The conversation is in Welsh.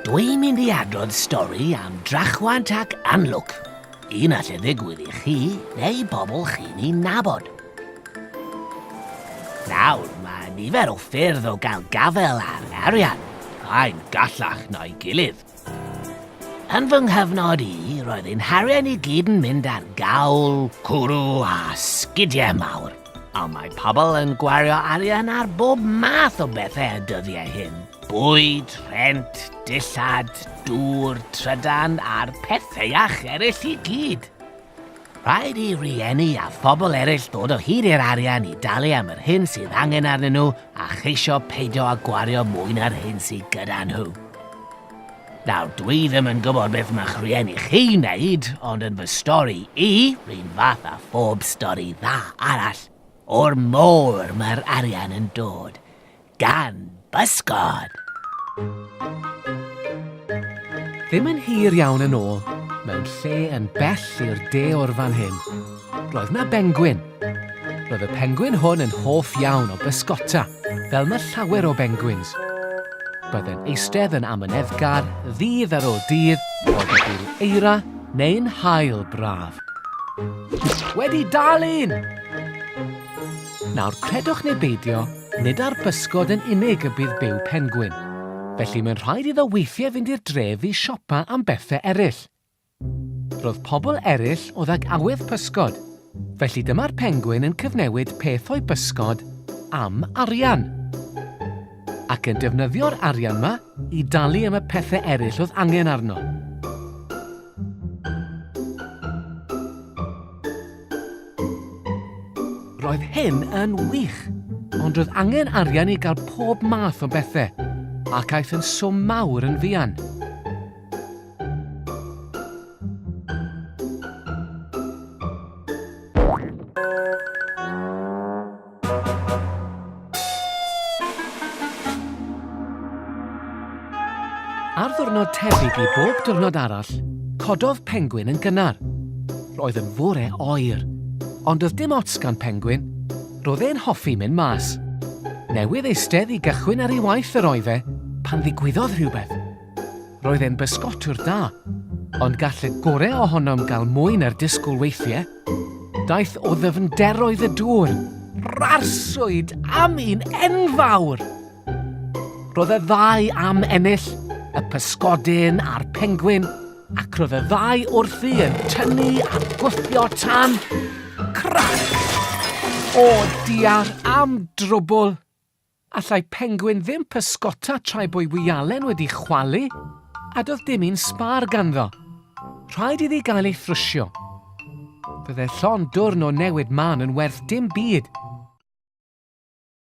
Dwi'n mynd I adrodd stori am drachwant ac anlwc. Un all ddigwydd I chi neu bobl chi'n ei nabod. Nawr, mae nifer o ffyrdd o gael gafel ar arian, a'n gallach na'i gilydd. Yn fy nghyfnod I, roedd ein harian I gyd yn mynd ar gawl, cwrw a sgidiau mawr. A mae pobl yn gwario arian ar bob math o bethau y dyddiau hyn. Bwyd, rhent, dillad, dŵr, trydan a'r pethau iach eraill I gyd. Rhaid I rieni a phobl eraill ddod o hyd i'r arian I dalu am yr hyn sydd angen arnyn nhw a cheisio peidio a gwario mwy na'r hyn sydd gyda nhw. Nawr, dwi ddim yn gwybod beth mae'ch rieni chi wneud, ond yn fy stori I, rhywun fath a phob stori dda arall, o'r môr mae'r arian yn dod, gan bysgod. Ddim yn hir iawn yn ôl, mewn lle yn bell i'r de o'r fan hyn. Roedd yna bengwyn. Roedd y pengwyn hwn yn hoff iawn o bysgota, fel mae llawer o bengwyns. Roedd yn eistedd yn amyneddgar, ddydd ar ôl dydd, oedd yn eira neu'n haul braf. Wedi dal un! Nawr, credwch neu beidio, nid ar bysgod yn unig y bydd byw pengwyn. Felly mae'n rhaid iddo weithiau fynd i'r dref I siopa am bethau eraill. Roedd pobl eraill oedd ag awydd pysgod, felly dyma'r pengwyn yn cyfnewid peth o'i bysgod am arian. Ac yn defnyddio'r arian yma I dalu am y pethau eraill oedd angen arno. Roedd hyn yn wych, ond roedd angen arian I gael pob math o bethau, ac aeth yn swm mawr yn fuan. Ar ddiwrnod tebyg I bob diwrnod arall, cododd pengwyn yn gynnar. Roedd yn fore oer, ond oedd dim ots gan pengwyn, roedd e'n hoffi mynd mas. Newydd eistedd I gychwyn ar ei waith yr oedd pan ddigwyddodd rhywbeth. Roedd e'n bysgotwr da, ond gall y gorau ohonom gael mwy na'r disgwyl weithiau. Daeth o ddyfnderoedd y dŵr, rarswyd am un enfawr. Roedd y ddau am ennill, y pysgodyn a'r pengwyn, ac roedd y ddau wrthi yn tynnu a gwthio tan. Crac! O diar am drwbl! Allai pengwyn ddim pysgota tra bwy wialen wedi chwalu, a doedd dim un sbar ganddo. Rhaid iddi gael ei thrwsio. Byddai llon dwrn o newid man yn werth dim byd,